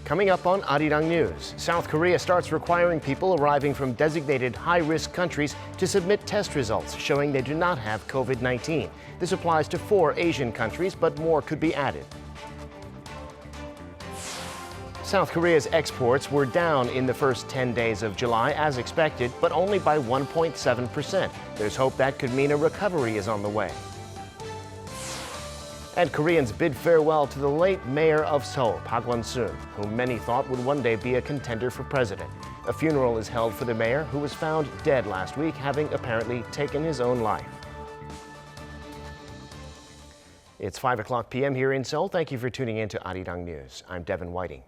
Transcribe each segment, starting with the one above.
Coming up on Arirang News, South Korea starts requiring people arriving from designated high-risk countries to submit test results showing they do not have COVID-19. This applies to 4 Asian countries, but more could be added. South Korea's exports were down in the first 10 days of July as expected, but only by 1.7%. There's hope that could mean a recovery is on the way. And Koreans bid farewell to the late mayor of Seoul, Park Won-soon, whom many thought would one day be a contender for president. A funeral is held for the mayor, who was found dead last week, having apparently taken his own life. It's 5 p.m. here in Seoul. Thank you for tuning in to Arirang News. I'm Devin Whiting.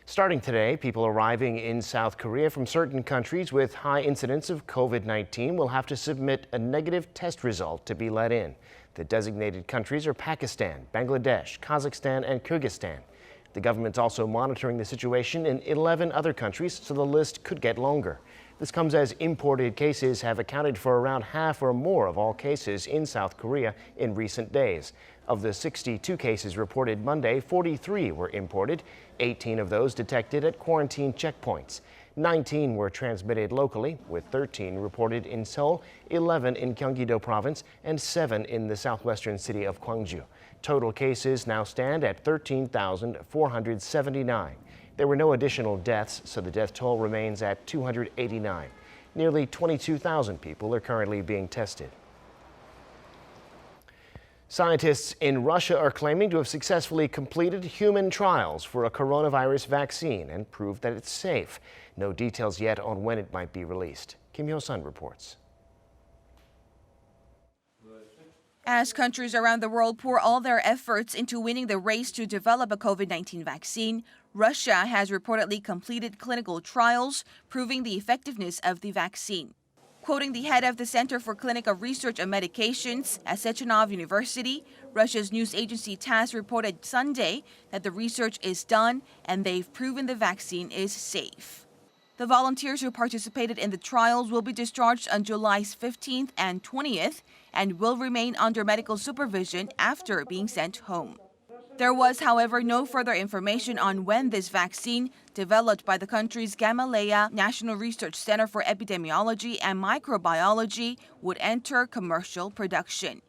Starting today, people arriving in South Korea from certain countries with high incidence of COVID-19 will have to submit a negative test result to be let in. The designated countries are Pakistan, Bangladesh, Kazakhstan, and Kyrgyzstan. The government's also monitoring the situation in 11 other countries, so the list could get longer. This comes as imported cases have accounted for around half or more of all cases in South Korea in recent days. Of the 62 cases reported Monday, 43 were imported, 18 of those detected at quarantine checkpoints. 19 were transmitted locally, with 13 reported in Seoul, 11 in Gyeonggi-do province, and 7 in the southwestern city of Gwangju. Total cases now stand at 13,479. There were no additional deaths, so the death toll remains at 289. Nearly 22,000 people are currently being tested. Scientists in Russia are claiming to have successfully completed human trials for a coronavirus vaccine and proved that it's safe. No details yet on when it might be released. Kim Hyo-sun reports. As countries around the world pour all their efforts into winning the race to develop a COVID-19 vaccine, Russia has reportedly completed clinical trials proving the effectiveness of the vaccine. Quoting the head of the Center for Clinical Research on Medications at Sechenov University, Russia's news agency TASS reported Sunday that the research is done and they've proven the vaccine is safe. The volunteers who participated in the trials will be discharged on July 15th and 20th and will remain under medical supervision after being sent home. There was, however, no further information on when this vaccine, developed by the country's Gamaleya National Research Center for Epidemiology and Microbiology, would enter commercial production.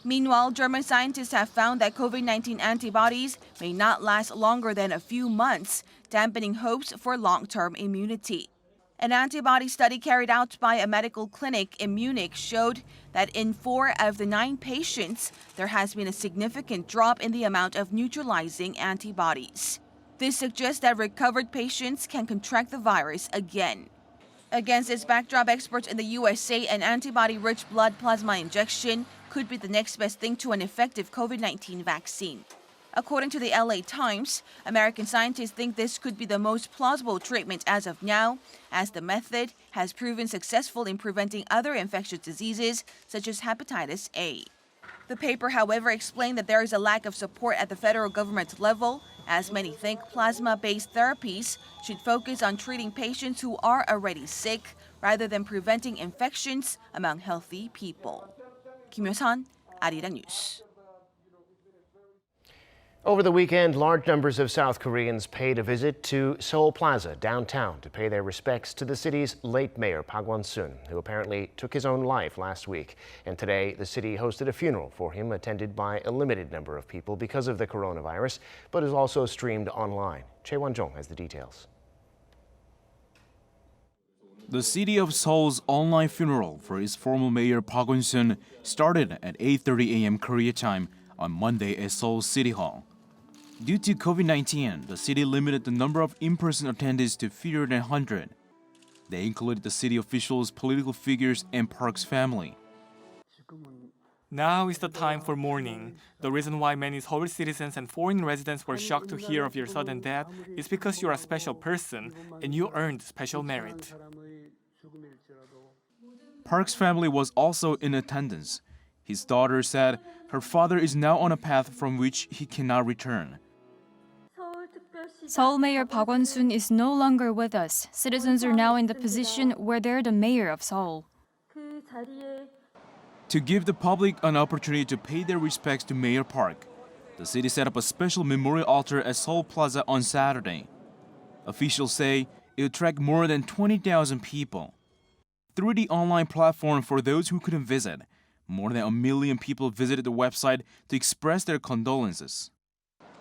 Meanwhile, German scientists have found that COVID-19 antibodies may not last longer than a few months, dampening hopes for long-term immunity. An antibody study carried out by a medical clinic in Munich showed that in 4 of the 9 patients, there has been a significant drop in the amount of neutralizing antibodies. This suggests that recovered patients can contract the virus again. Against this backdrop, experts in the US say an antibody-rich blood plasma injection could be the next best thing to an effective COVID-19 vaccine. According to the LA Times, American scientists think this could be the most plausible treatment as of now, as the method has proven successful in preventing other infectious diseases such as hepatitis A. The paper, however, explained that there is a lack of support at the federal government level, as many think plasma-based therapies should focus on treating patients who are already sick rather than preventing infections among healthy people. Kim Hyo-sun, Arirang News. Over the weekend, large numbers of South Koreans paid a visit to Seoul Plaza downtown to pay their respects to the city's late mayor, Park Won-soon, who apparently took his own life last week. And today, the city hosted a funeral for him, attended by a limited number of people because of the coronavirus, but is also streamed online. Choi Won-jong has the details. The city of Seoul's online funeral for its former mayor Park Won-soon started at 8:30 a.m. Korea time on Monday at Seoul City Hall. Due to COVID-19, the city limited the number of in-person attendees to fewer than 100. They included the city officials, political figures, and Park's family. Now is the time for mourning. The reason why many Seoul citizens and foreign residents were shocked to hear of your sudden death is because you are a special person and you earned special merit. Park's family was also in attendance. His daughter said her father is now on a path from which he cannot return. Seoul Mayor Park Won-soon is no longer with us. Citizens are now in the position where they're the mayor of Seoul. To give the public an opportunity to pay their respects to Mayor Park, the city set up a special memorial altar at Seoul Plaza on Saturday. Officials say it would attract more than 20,000 people. Through the online platform for those who couldn't visit, more than 1 million people visited the website to express their condolences.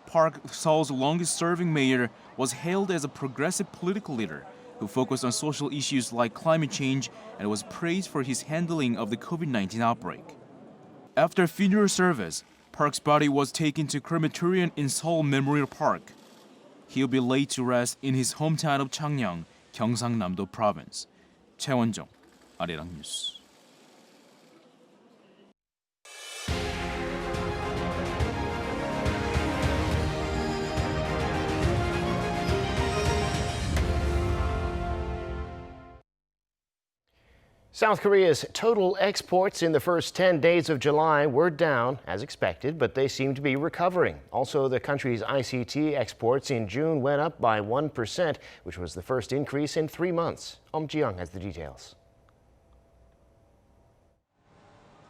Park, Seoul's longest-serving mayor, was hailed as a progressive political leader who focused on social issues like climate change and was praised for his handling of the COVID-19 outbreak. After funeral service, Park's body was taken to crematorium in Seoul Memorial Park. He'll be laid to rest in his hometown of Changnyeong, Gyeongsangnam-do Province. 최원정, 아리랑 뉴스. South Korea's total exports in the first 10 days of July were down, as expected, but they seem to be recovering. Also, the country's ICT exports in June went up by 1%, which was the first increase in 3 months. Ji-young has the details.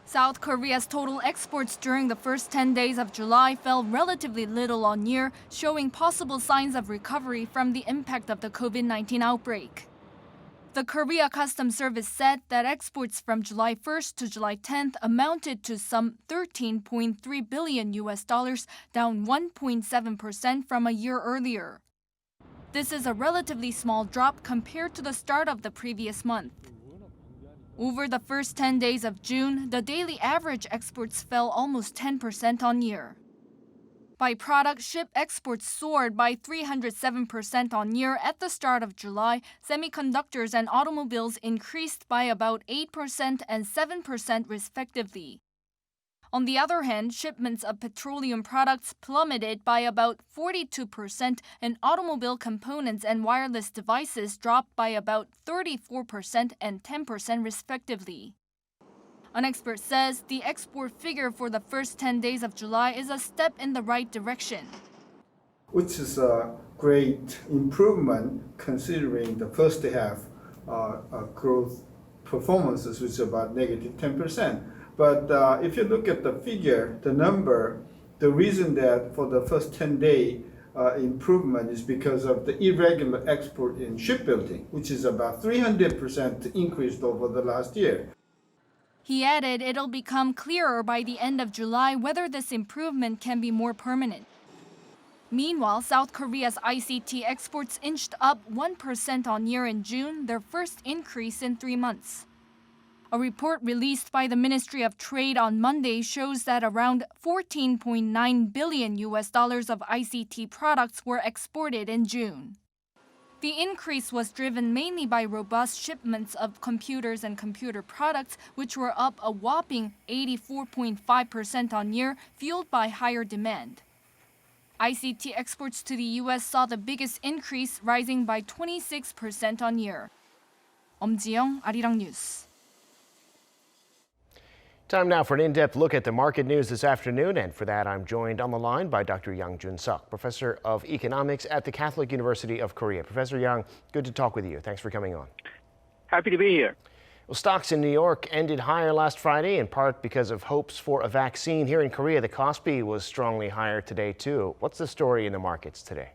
South Korea's total exports during the first 10 days of July fell relatively little on year, showing possible signs of recovery from the impact of the COVID-19 outbreak. The Korea Customs Service said that exports from July 1st to July 10th amounted to some $13.3 billion, down 1.7% from a year earlier. This is a relatively small drop compared to the start of the previous month. Over the first 10 days of June, the daily average exports fell almost 10% on year. By product, ship exports soared by 307% on year at the start of July. Semiconductors and automobiles increased by about 8% and 7% respectively. On the other hand, shipments of petroleum products plummeted by about 42%, and automobile components and wireless devices dropped by about 34% and 10% respectively. An expert says the export figure for the first 10 days of July is a step in the right direction. Which is a great improvement considering the first half growth performances, which is about negative 10%. But if you look at the figure, the number, the reason that for the first 10-day improvement is because of the irregular export in shipbuilding, which is about 300% increased over the last year. He added it'll become clearer by the end of July whether this improvement can be more permanent. Meanwhile, South Korea's ICT exports inched up 1% on year in June, their first increase in 3 months. A report released by the Ministry of Trade on Monday shows that around $14.9 billion of ICT products were exported in June. The increase was driven mainly by robust shipments of computers and computer products, which were up a whopping 84.5% on year, fueled by higher demand. ICT exports to the U.S. saw the biggest increase, rising by 26% on year. Ji-young, Arirang News. Time now for an in-depth look at the market news this afternoon, and for that I'm joined on the line by Dr. Yang Jun-seok, Professor of Economics at the Catholic University of Korea. Professor Yang, good to talk with you. Thanks for coming on. Happy to be here. Well, stocks in New York ended higher last Friday, in part because of hopes for a vaccine. Here in Korea, the Kospi was strongly higher today, too. What's the story in the markets today?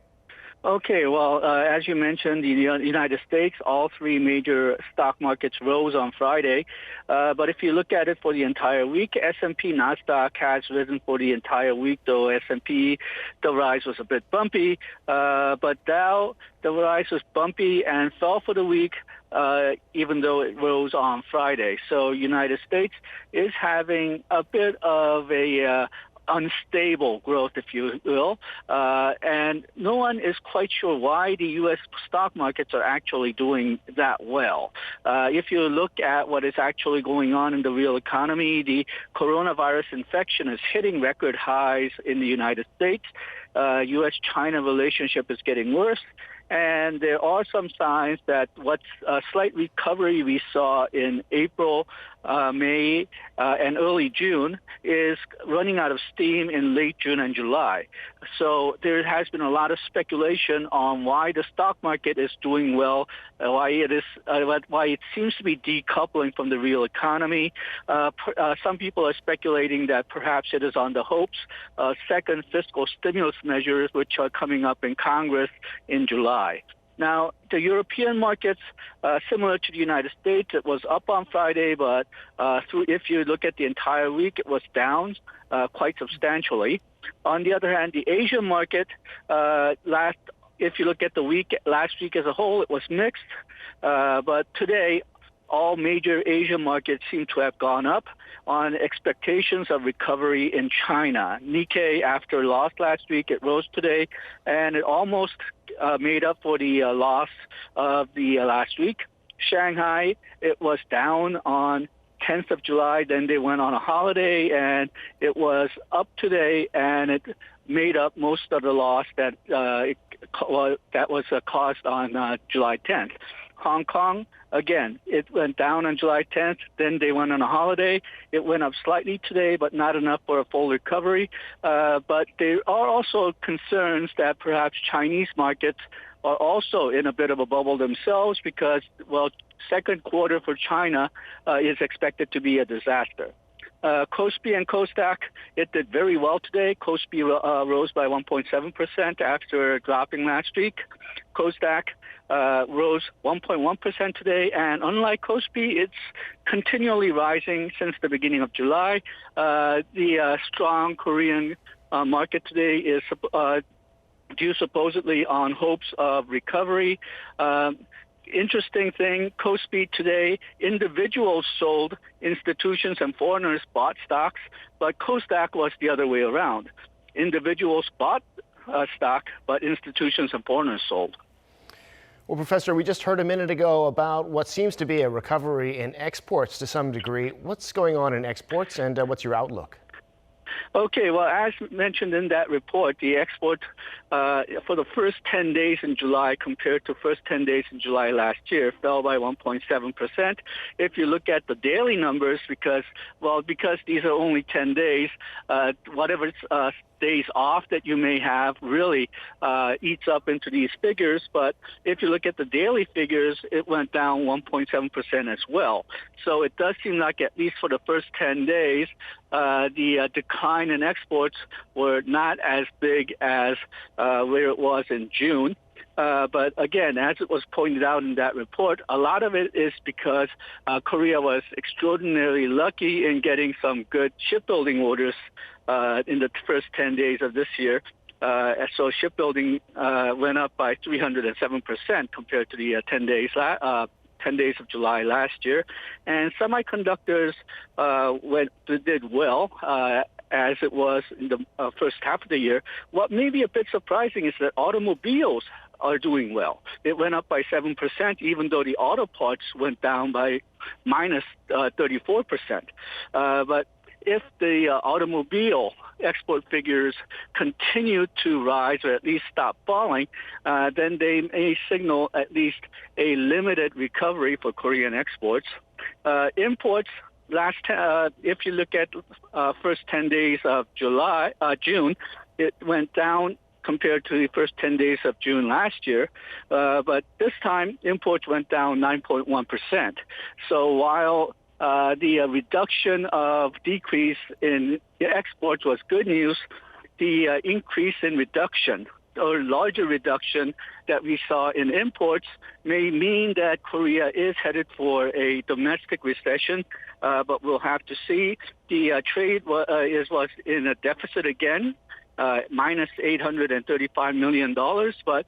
Okay, well, as you mentioned, in the United States, all three major stock markets rose on Friday. But if you look at it for the entire week, S&P, Nasdaq has risen for the entire week, though S&P, the rise was a bit bumpy. But Dow, the rise was bumpy and fell for the week, even though it rose on Friday. So United States is having a bit of a unstable growth, if you will, and no one is quite sure why the U.S. stock markets are actually doing that well. If you look at what is actually going on in the real economy, the coronavirus infection is hitting record highs in the United States. U.S.-China relationship is getting worse. And there are some signs that what slight recovery we saw in April, May, and early June is running out of steam in late June and July. So there has been a lot of speculation on why the stock market is doing well, why it seems to be decoupling from the real economy. Some people are speculating that perhaps it is on the hopes of second fiscal stimulus measures, which are coming up in Congress in July. Now, the European markets, similar to the United States, it was up on Friday, but if you look at the entire week, it was down quite substantially. On the other hand, the Asian market, if you look at the last week as a whole, it was mixed. But today, all major Asian markets seem to have gone up on expectations of recovery in China. Nikkei, after loss last week, it rose today, and it almost made up for the loss of the last week. Shanghai, it was down on 10th of July, then they went on a holiday, and it was up today, and it made up most of the loss that was caused on July 10th. Hong Kong, again, it went down on July 10th, then they went on a holiday. It went up slightly today, but not enough for a full recovery. But there are also concerns that perhaps Chinese markets are also in a bit of a bubble themselves because, well, second quarter for China is expected to be a disaster. KOSPI and KOSDAQ, it did very well today. KOSPI rose by 1.7% after dropping last week. KOSDAQ rose 1.1% today, and unlike KOSPI, it's continually rising since the beginning of July. The strong Korean market today is due supposedly on hopes of recovery. Interesting thing, KOSPI today, individuals sold, institutions and foreigners bought stocks, but KOSDAQ was the other way around. Individuals bought stock, but institutions and foreigners sold. Well, Professor, we just heard a minute ago about what seems to be a recovery in exports to some degree. What's going on in exports, and what's your outlook? Okay, well, as mentioned in that report, the export for the first 10 days in July compared to first 10 days in July last year fell by 1.7%. If you look at the daily numbers, because these are only 10 days, whatever days off that you may have really eats up into these figures. But if you look at the daily figures, it went down 1.7% as well. So it does seem like, at least for the first 10 days, the decline in exports were not as big as where it was in June. But again, as it was pointed out in that report, a lot of it is because Korea was extraordinarily lucky in getting some good shipbuilding orders in the first 10 days of this year. So shipbuilding went up by 307% compared to the 10 days of July last year. And semiconductors did well, as it was in the first half of the year. What may be a bit surprising is that automobiles are doing well. It went up by 7%, even though the auto parts went down by minus 34%. But if the automobile export figures continue to rise or at least stop falling, then they may signal at least a limited recovery for Korean exports. Imports, if you look at first 10 days of June, it went down compared to the first 10 days of June last year. But this time, imports went down 9.1%. So while the reduction of decrease in exports was good news, the increase in reduction or larger reduction that we saw in imports may mean that Korea is headed for a domestic recession, but we'll have to see. The trade was in a deficit again, minus $835 million, but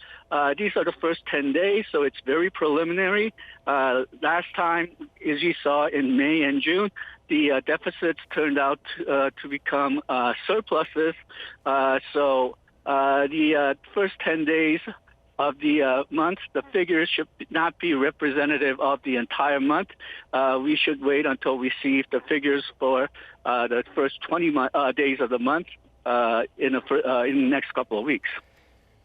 these are the first 10 days, so it's very preliminary. Last time, as you saw in May and June, the deficits turned out to become surpluses. So the first 10 days of the month, the figures should not be representative of the entire month. We should wait until we see the figures for the first 20 days of the month in the next couple of weeks.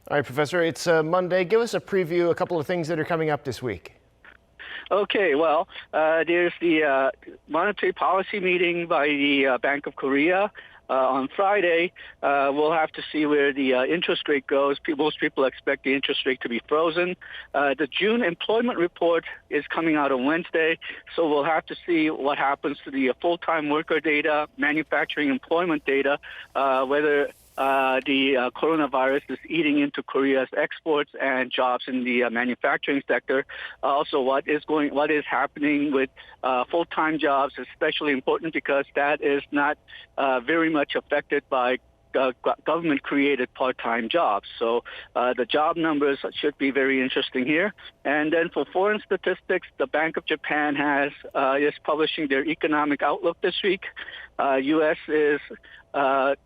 All right, Professor, it's Monday. Give us a preview, a couple of things that are coming up this week. Okay, well, there's the monetary policy meeting by the Bank of Korea on Friday. We'll have to see where the interest rate goes. Most people expect the interest rate to be frozen. The June employment report is coming out on Wednesday, so we'll have to see what happens to the full-time worker data, manufacturing employment data, whether the coronavirus is eating into Korea's exports and jobs in the manufacturing sector. Also, what is happening with full-time jobs is especially important because that is not very much affected by government-created part-time jobs. So the job numbers should be very interesting here. And then for foreign statistics, the Bank of Japan is publishing their economic outlook this week. U.S.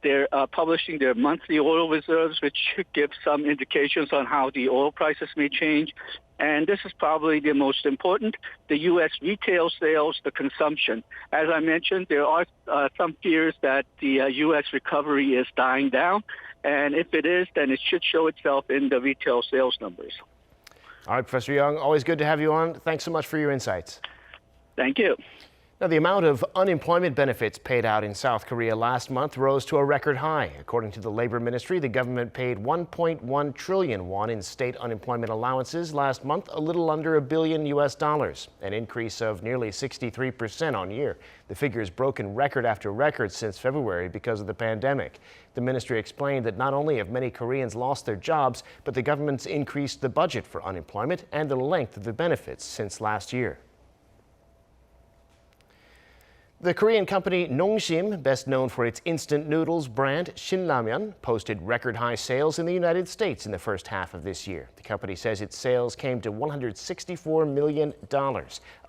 they're publishing their monthly oil reserves, which should give some indications on how the oil prices may change. And this is probably the most important, the U.S. retail sales, the consumption. As I mentioned, there are some fears that the U.S. recovery is dying down. And if it is, then it should show itself in the retail sales numbers. All right, Professor Young, always good to have you on. Thanks so much for your insights. Thank you. Now, the amount of unemployment benefits paid out in South Korea last month rose to a record high. According to the Labor Ministry, the government paid 1.1 trillion won in state unemployment allowances last month, a little under $1 billion, an increase of nearly 63% on year. The figure has broken record after record since February because of the pandemic. The ministry explained that not only have many Koreans lost their jobs, but the government's increased the budget for unemployment and the length of the benefits since last year. The Korean company Nongshim, best known for its instant noodles brand Shinlan, posted record-high sales in the United States in the first half of this year. The company says its sales came to $164 million,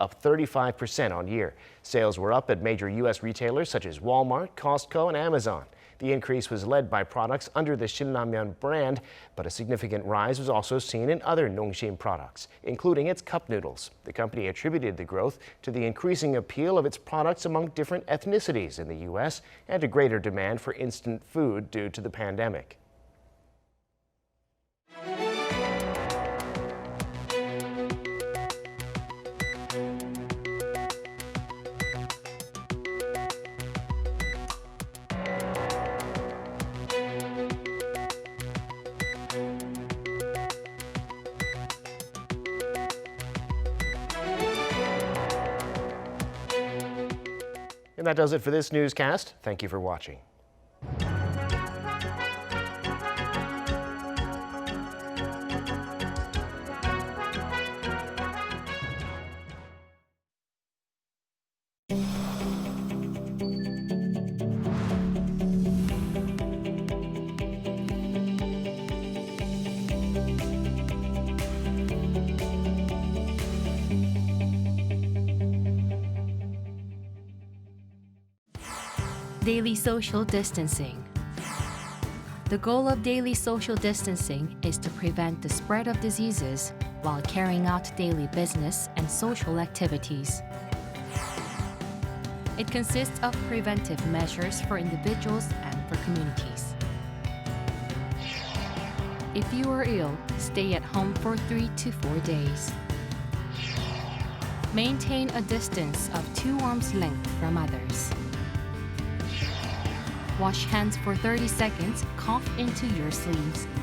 up 35% on year. Sales were up at major U.S. retailers such as Walmart, Costco, and Amazon. The increase was led by products under the Shinlan brand, but a significant rise was also seen in other Nongshim products, including its cup noodles. The company attributed the growth to the increasing appeal of its products among different ethnicities in the U.S. and a greater demand for instant food due to the pandemic. And that does it for this newscast. Thank you for watching. Daily social distancing. The goal of daily social distancing is to prevent the spread of diseases while carrying out daily business and social activities. It consists of preventive measures for individuals and for communities. If you are ill, stay at home for 3 to 4 days. Maintain a distance of 2 arms length from others. Wash hands for 30 seconds, cough into your sleeves,